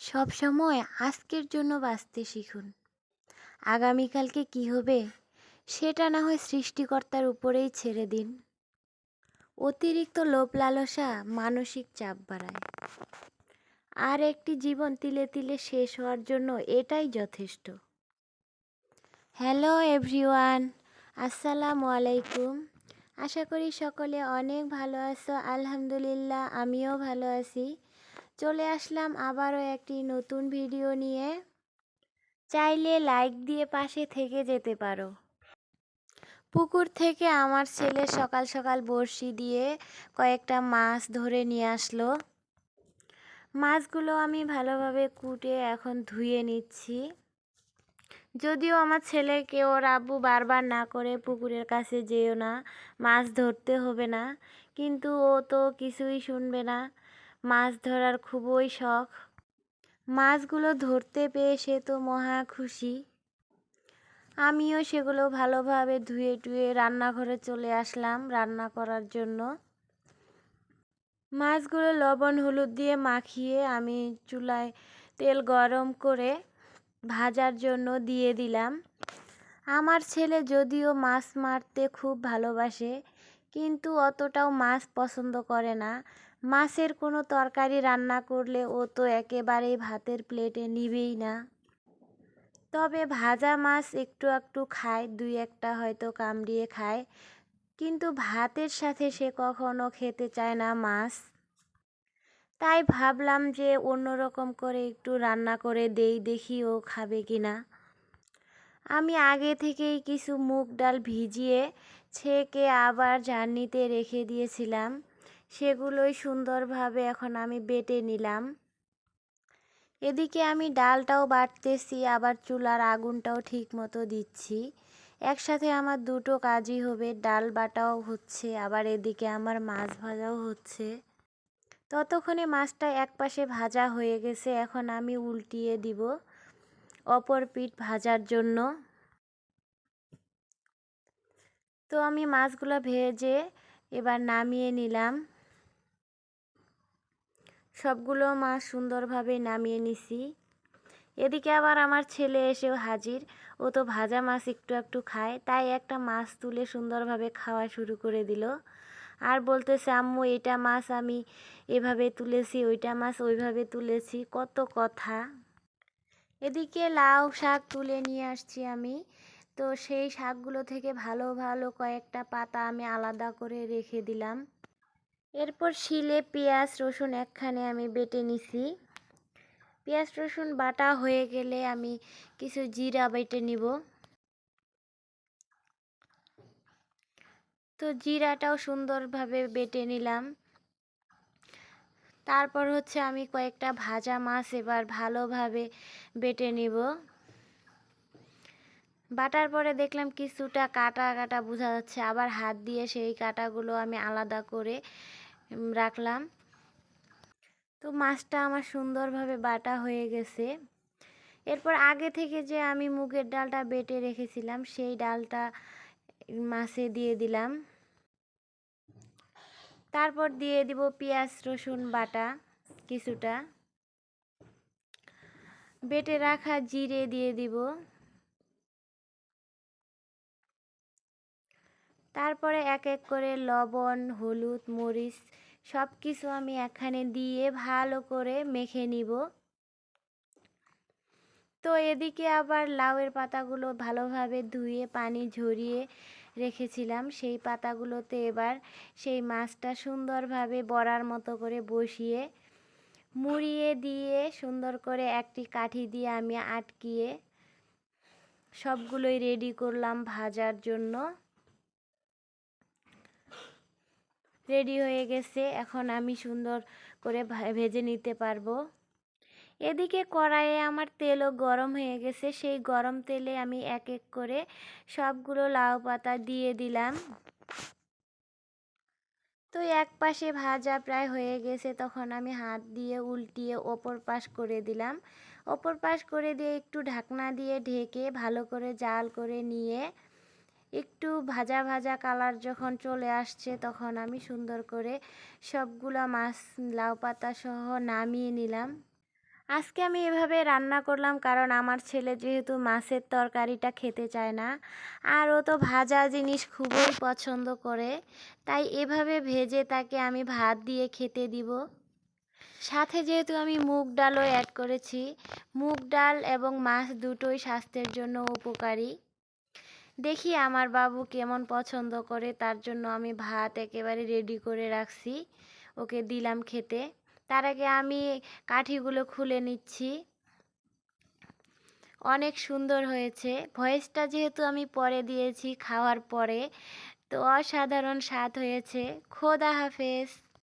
সবসময় আজকের জন্য বাঁচতে শিখুন। আগামীকালকে কি হবে সেটা না হয় সৃষ্টিকর্তার উপরেই ছেড়ে দিন। অতিরিক্ত লোভ লালসা মানসিক চাপ বাড়ায়, আর একটি জীবন তিলে তিলে শেষ হওয়ার জন্য এটাই যথেষ্ট। হ্যালো এভরিওয়ান, আসসালামু আলাইকুম। আশা করি সকলে অনেক ভালো আছো। আলহামদুলিল্লাহ, আমিও ভালো আছি। চলে আসলাম আবারও একটি নতুন ভিডিও নিয়ে। চাইলে লাইক দিয়ে পাশে থেকে যেতে পারো। পুকুর থেকে আমার ছেলে সকাল সকাল বড়শি দিয়ে কয়েকটা মাছ ধরে নিয়ে আসলো। মাছগুলো আমি ভালোভাবে কুটে এখন ধুয়ে নিচ্ছি। যদিও আমার ছেলেকে ওর আব্বু বারবার না করে পুকুরের কাছে যেও না, মাছ ধরতে হবে না, কিন্তু ও তো কিছুই শুনবে না। মাছ ধরার খুবই শখ। মাছগুলো ধরতে পেয়ে সে তো মহা খুশি। আমিও সেগুলো ভালোভাবে ধুয়ে টুয়ে রান্নাঘরে চলে আসলাম রান্না করার জন্য। মাছগুলো লবণ হলুদ দিয়ে মাখিয়ে আমি চুলায় তেল গরম করে ভাজার জন্য দিয়ে দিলাম। আমার ছেলে যদিও মাছ মারতে খুব ভালোবাসে, কিন্তু অতটাও মাছ পছন্দ করে না। মাছের কোনো তরকারি রান্না করলে ও তো একেবারেই ভাতের প্লেটে নিবেই না। তবে ভাজা মাছ একটু একটু খায়, দুই একটা হয়তো কামড়িয়ে খায়, কিন্তু ভাতের সাথে সে কখনো খেতে চায় না মাছ। তাই ভাবলাম যে অন্যরকম করে একটু রান্না করে দেই, দেখি ও খাবে কিনা। আমি আগে থেকেই কিছু মুগ ডাল ভিজিয়ে ছেঁকে আবার ঝারনিতে রেখে দিয়েছিলাম। সেগুলোই সুন্দরভাবে এখন আমি বেটে নিলাম। এদিকে আমি ডালটাও বাটতেছি, আবার চুলার আগুনটাও ঠিক মতো দিচ্ছি। একসাথে আমার দুটো কাজই হবে, ডাল বাটাও হচ্ছে, আবার এদিকে আমার মাছ ভাজাও হচ্ছে। ততক্ষণে মাছটা এক পাশে ভাজা হয়ে গেছে, এখন আমি উল্টিয়ে দিব অপর পিঠ ভাজার জন্য। তো আমি মাছগুলো ভেজে এবার নামিয়ে নিলাম। সবগুলো মাছ সুন্দরভাবে নামিয়ে নিছি। এদিকে আবার আমার ছেলে এসেও হাজির। ও তো ভাজা মাছ একটু একটু খায়, তাই একটা মাছ তুলে সুন্দরভাবে খাওয়া শুরু করে দিল। আর বলতেছে, আম্মু এটা মাছ আমি এভাবে তুলেছি, ওইটা মাছ ওইভাবে তুলেছি, কত কথা। এদিকে লাউ শাক তুলে নিয়ে আসছি আমি। তো সেই শাকগুলো থেকে ভালো ভালো কয়েকটা পাতা আমি আলাদা করে রেখে দিলাম। এরপর শিলে পেঁয়াজ রসুন একখানে আমি বেটে নিছি। পেঁয়াজ রসুন বাটা হয়ে গেলে আমি কিছু জিরা বেটে নিব। তো জিরাটাও সুন্দরভাবে বেটে নিলাম। তারপর হচ্ছে আমি কয়েকটা ভাজা মাছ এবার ভালোভাবে বেটে নিব। বাটার পরে দেখলাম কিছুটা কাটা কাটা বোঝা যাচ্ছে, আবার হাত দিয়ে সেই কাটাগুলো আমি আলাদা করে রাখলাম। তো মাছটা আমার সুন্দরভাবে বাটা হয়ে গেছে। এরপর আগে থেকে যে আমি মুগের ডালটা বেটে রেখেছিলাম সেই ডালটা মাছে দিয়ে দিলাম। তারপর দিয়ে দিব পেঁয়াজ রসুন বাটা কিছুটা, বেটে রাখা জিরে দিয়ে দিব। তারপরে এক এক করে লবণ হলুদ মরিচ সব কিছু আমি এখানে দিয়ে ভালো করে মেখে নিব। তো এদিকে আবার লাউয়ের পাতাগুলো ভালোভাবে ধুয়ে পানি ঝরিয়ে রেখেছিলাম, সেই পাতাগুলোতে এবার সেই মাছটা সুন্দরভাবে বড়ার মতো করে বসিয়ে মুড়িয়ে দিয়ে সুন্দর করে একটি কাঠি দিয়ে আমি আটকিয়ে সবগুলোই রেডি করলাম ভাজার জন্য। রেডি হয়ে গেছে, এখন আমি সুন্দর করে ভেজে নিতে পারবো। এদিকে কড়াইয়ে আমার তেলও গরম হয়ে গেছে, সেই গরম তেলে আমি এক এক করে সবগুলো লাউ পাতা দিয়ে দিলাম। তো এক পাশে ভাজা প্রায় হয়ে গেছে, তখন আমি হাত দিয়ে উল্টিয়ে ওপর পাশ করে দিলাম। ওপর পাশ করে দিয়ে একটু ঢাকনা দিয়ে ঢেকে ভালো করে জাল করে নিয়ে একটু ভাজা ভাজা কালার যখন চলে আসছে, তখন আমি সুন্দর করে সবগুলা মাছ লাউ পাতা সহ নামিয়ে নিলাম। আজকে আমি এভাবে রান্না করলাম কারণ আমার ছেলে যেহেতু মাছের তরকারিটা খেতে চায় না, আর ও তো ভাজা জিনিস খুবই পছন্দ করে, তাই এভাবে ভেজে তাকে আমি ভাত দিয়ে খেতে দিব। সাথে যেহেতু আমি মুগ ডালও অ্যাড করেছি, মুগ ডাল এবং মাছ দুটোই স্বাস্থ্যের জন্য উপকারী। দেখি আমার বাবু কেমন পছন্দ করে, তার জন্য আমি ভাত একেবারে রেডি করে রাখছি, ওকে দিলাম খেতে। তার আগে আমি কাঠিগুলো খুলে নিচ্ছি। অনেক সুন্দর হয়েছে। ভয়েসটা যেহেতু আমি পরে দিয়েছি খাওয়ার পরে, তো অসাধারণ স্বাদ হয়েছে। খোদা হাফেজ।